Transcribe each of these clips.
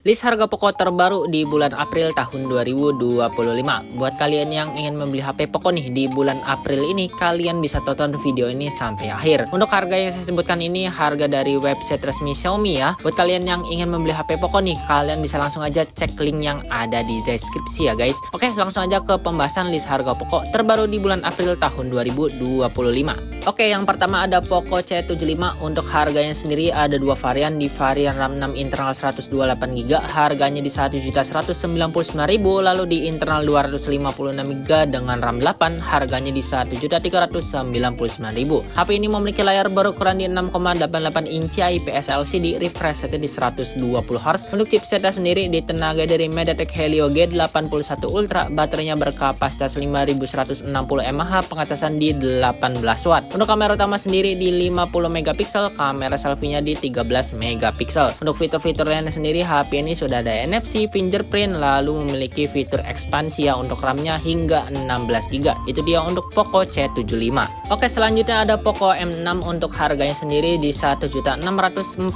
List harga pokok terbaru di bulan April tahun 2025. Buat kalian yang ingin membeli HP Poco nih di bulan April ini, kalian bisa tonton video ini sampai akhir. Untuk harga yang saya sebutkan ini harga dari website resmi Xiaomi ya. Buat kalian yang ingin membeli HP Poco nih, kalian bisa langsung aja cek link yang ada di deskripsi ya guys. Oke, langsung aja ke pembahasan list harga pokok terbaru di bulan April tahun 2025. Oke, yang pertama ada Poco C75. Untuk harganya sendiri ada dua varian. Di varian RAM 6 internal 128GB harganya di 1.199.000, lalu di internal 256GB dengan RAM 8 harganya di 1.399.000. HP ini memiliki layar berukuran di 6,88 inci IPS LCD, refresh rate di 120Hz. Untuk chipsetnya sendiri ditenagai dari MediaTek Helio G81 Ultra, baterainya berkapasitas 5160 mAh, pengecasan di 18 Watt. Untuk kamera utama sendiri di 50MP, kamera selfie-nya di 13MP. Untuk fitur-fitur lainnya sendiri HP ini sudah ada NFC, fingerprint, lalu memiliki fitur ekspansi ya untuk RAM-nya hingga 16GB. Itu dia untuk Poco C75. Oke, selanjutnya ada Poco M6. Untuk harganya sendiri di 1.649.000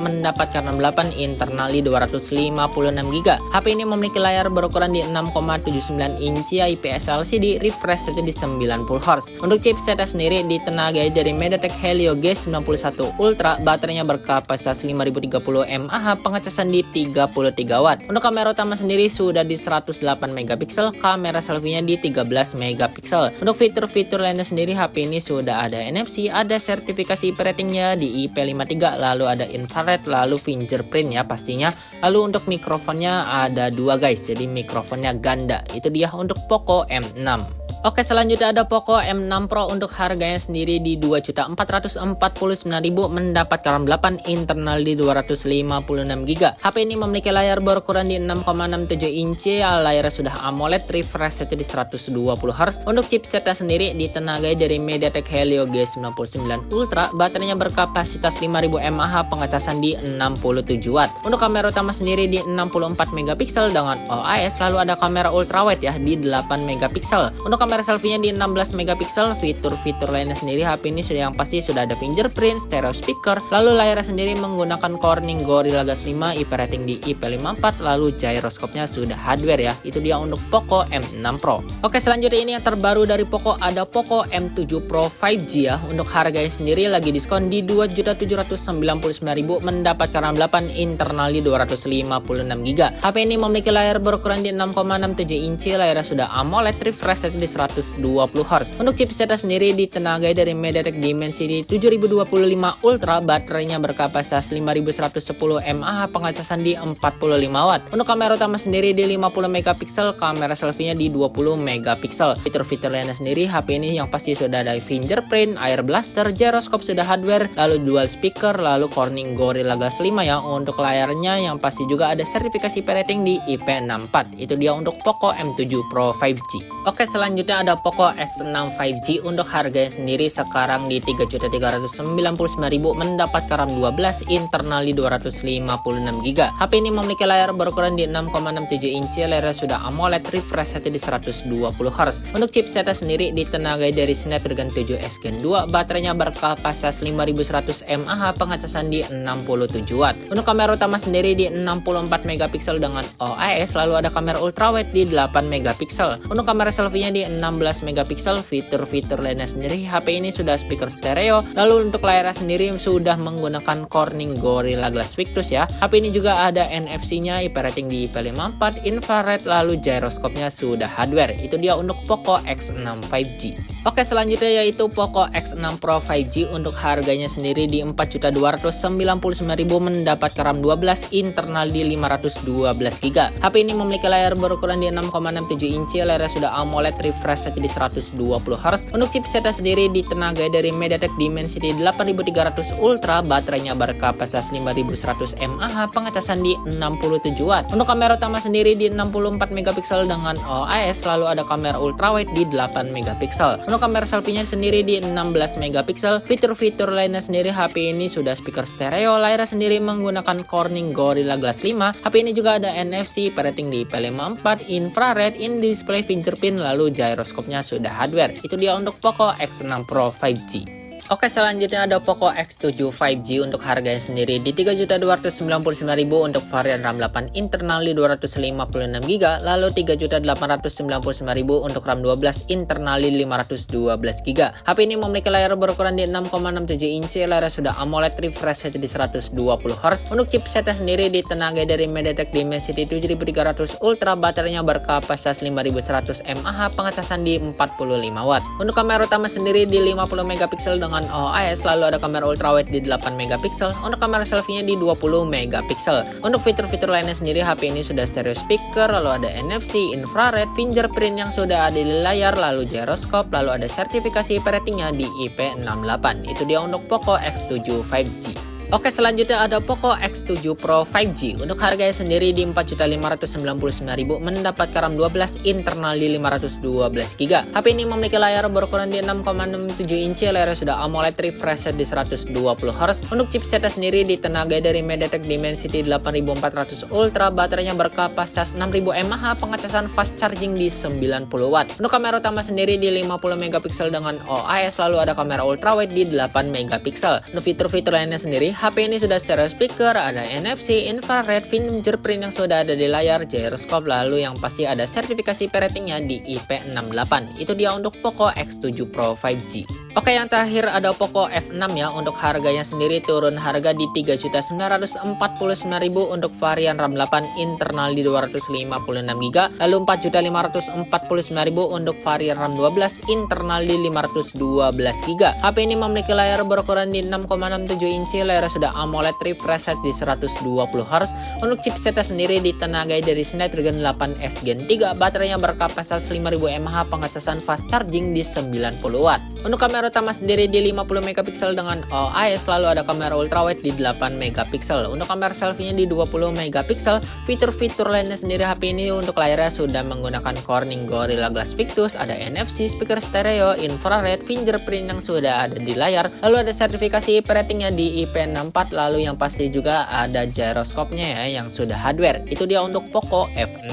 mendapatkan RAM 8 internal di 256GB. HP ini memiliki layar berukuran di 6,79 inci IPS LCD, refresh rate di 90Hz. Untuk chipsetnya sendiri ditenagai dari MediaTek Helio G91 Ultra, baterainya berkapasitas 5030 mAh, pengecasan di 33 Watt. Untuk kamera utama sendiri sudah di 108MP, kamera selfie-nya di 13MP. Untuk fitur-fitur lainnya sendiri HP ini sudah ada NFC, ada sertifikasi IP ratingnya di IP53, lalu ada infrared, lalu fingerprint ya pastinya. Lalu untuk mikrofonnya ada dua guys, jadi mikrofonnya ganda. Itu dia untuk Poco M6. Oke, selanjutnya ada Poco M6 Pro. Untuk harganya sendiri di 2.449.000 mendapatkan RAM 8 internal di 256GB. HP ini memiliki layar berukuran di 6,67 inci, layarnya sudah AMOLED, refresh rate di 120Hz. Untuk chipsetnya sendiri ditenagai dari MediaTek Helio G99 Ultra, baterainya berkapasitas 5000 mAh, pengecasan di 67 Watt. Untuk kamera utama sendiri di 64MP dengan OIS, lalu ada kamera ultrawide ya di 8MP. Untuk kamera selfie-nya di 16MP. Fitur-fitur lainnya sendiri HP ini sudah yang pasti sudah ada fingerprint, stereo speaker, lalu layarnya sendiri menggunakan Corning Gorilla Glass 5, IP rating di IP54, lalu gyroscope-nya sudah hardware ya. Itu dia untuk Poco M6 Pro. Oke, selanjutnya ini yang terbaru dari Poco, ada Poco M7 Pro 5G ya. Untuk harganya sendiri lagi diskon di 2.799.000 mendapatkan RAM 8 internal di 256GB. HP ini memiliki layar berukuran di 6,67 inci, layarnya sudah AMOLED, refresh rate di 120Hz. Untuk chipsetnya sendiri ditenagai dari MediaTek Dimensity 7025 Ultra, baterainya berkapasitas 5110 mAh, pengecasan di 45 Watt. Untuk kamera utama sendiri di 50MP, kamera selfie-nya di 20MP. Fitur-fitur lainnya sendiri HP ini yang pasti sudah ada fingerprint, air blaster, gyroscope sudah hardware, lalu dual speaker, lalu Corning Gorilla Glass 5 ya. Untuk layarnya yang pasti juga ada sertifikasi IP rating di IP64. Itu dia untuk Poco M7 Pro 5G. Oke, selanjutnya ada Poco X6 5G. Untuk harganya sendiri sekarang di 3.399.000 mendapatkan RAM 12 internal di 256GB. HP ini memiliki layar berukuran di 6,67 inci, layarnya sudah AMOLED, refresh rate di 120Hz. Untuk chipsetnya sendiri ditenagai dari Snapdragon 7S Gen 2, baterainya berkapasitas 5100 mAh, pengecasan di 67 Watt. Untuk kamera utama sendiri di 64MP dengan OIS, lalu ada kamera ultrawide di 8MP. Untuk kamera selfie-nya di 16MP. Fitur-fitur lainnya sendiri HP ini sudah speaker stereo, lalu untuk layarnya sendiri sudah menggunakan Corning Gorilla Glass Victus ya. HP ini juga ada NFC-nya, IP rating di IP54, infrared, lalu gyroscope-nya sudah hardware. Itu dia untuk Poco X6 5G. Oke, selanjutnya yaitu Poco X6 Pro 5G. Untuk harganya sendiri di 4.299.000 mendapatkan RAM 12 internal di 512GB. HP ini memiliki layar berukuran di 6,67 inci, layarnya sudah AMOLED, refresh rate di 120Hz. Untuk chipsetnya sendiri ditenagai dari MediaTek Dimensity 8300 Ultra, baterainya berkapasitas 5100 mAh, pengecasan di 67 Watt. Untuk kamera utama sendiri di 64MP dengan OIS, lalu ada kamera ultrawide di 8MP. Untuk kamera selfie-nya sendiri di 16MP. Fitur-fitur lainnya sendiri HP ini sudah speaker stereo, layarnya sendiri menggunakan Corning Gorilla Glass 5. HP ini juga ada NFC, rating di IP54, infrared, in-display fingerprint, lalu gyroscope-nya sudah hardware. Itu dia untuk Poco X6 Pro 5G. Oke, selanjutnya ada Poco X7 5G untuk harganya sendiri di 3.299.000 untuk varian RAM 8 internal di 256GB, lalu 3.899.000 untuk RAM 12 internal di 512GB. HP ini memiliki layar berukuran di 6,67 inci, layar sudah AMOLED, refresh rate di 120Hz. Untuk chipsetnya sendiri ditenagai dari MediaTek Dimensity 7300 Ultra, baterainya berkapasitas 5100 mAh, pengecasan di 45W. Untuk kamera utama sendiri di 50MP dengan OIS, lalu ada kamera ultrawide di 8MP, untuk kamera selfie-nya di 20MP. Untuk fitur-fitur lainnya sendiri, HP ini sudah stereo speaker, lalu ada NFC, infrared, fingerprint yang sudah ada di layar, lalu gyroscope, lalu ada sertifikasi ratingnya di IP68. Itu dia untuk Poco X7 5G. Oke, selanjutnya ada Poco X7 Pro 5G. Untuk harganya sendiri di 4.599.000 mendapat RAM 12 internal di 512GB. HP ini memiliki layar berukuran di 6,67 inci, layar sudah AMOLED, refresh rate di 120Hz. Untuk chipsetnya sendiri ditenagai dari MediaTek Dimensity 8400 Ultra, baterainya berkapasitas 6000 mAh, pengecasan fast charging di 90W. Untuk kamera utama sendiri di 50MP dengan OIS, lalu ada kamera ultrawide di 8MP. Untuk fitur-fitur lainnya sendiri, HP ini sudah stereo speaker, ada NFC, infrared, fingerprint yang sudah ada di layar, gyroscope, lalu yang pasti ada sertifikasi ratingnya di IP68. Itu dia untuk Poco X7 Pro 5G. Oke, yang terakhir ada Poco F6 ya. Untuk harganya sendiri turun harga di 3.949.000 untuk varian RAM 8 internal di 256GB, lalu 4.549.000 untuk varian RAM 12 internal di 512GB. HP ini memiliki layar berukuran di 6,67 inci, layar sudah AMOLED, refresh rate di 120Hz. Untuk chipsetnya sendiri ditenagai dari Snapdragon 8S Gen 3, baterainya berkapasitas 5000 mAh, pengecasan fast charging di 90W. Untuk kamera utama sendiri di 50MP dengan OIS, lalu ada kamera ultrawide di 8MP. Untuk kamera selfie-nya di 20MP. Fitur-fitur lainnya sendiri, HP ini untuk layarnya sudah menggunakan Corning Gorilla Glass Victus, ada NFC, speaker stereo, infrared, fingerprint yang sudah ada di layar, lalu ada sertifikasi ratingnya di IP64, lalu yang pasti juga ada gyroscope-nya ya yang sudah hardware. Itu dia untuk Poco F6.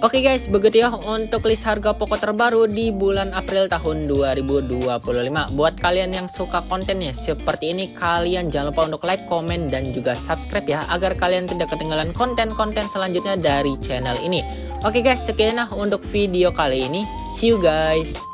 Oke guys, begitu ya untuk list harga Poco terbaru di bulan April tahun 2025. Buat kalian yang suka kontennya seperti ini, kalian jangan lupa untuk like, komen, dan juga subscribe ya, agar kalian tidak ketinggalan konten-konten selanjutnya dari channel ini. Oke guys, sekian untuk video kali ini. See you guys.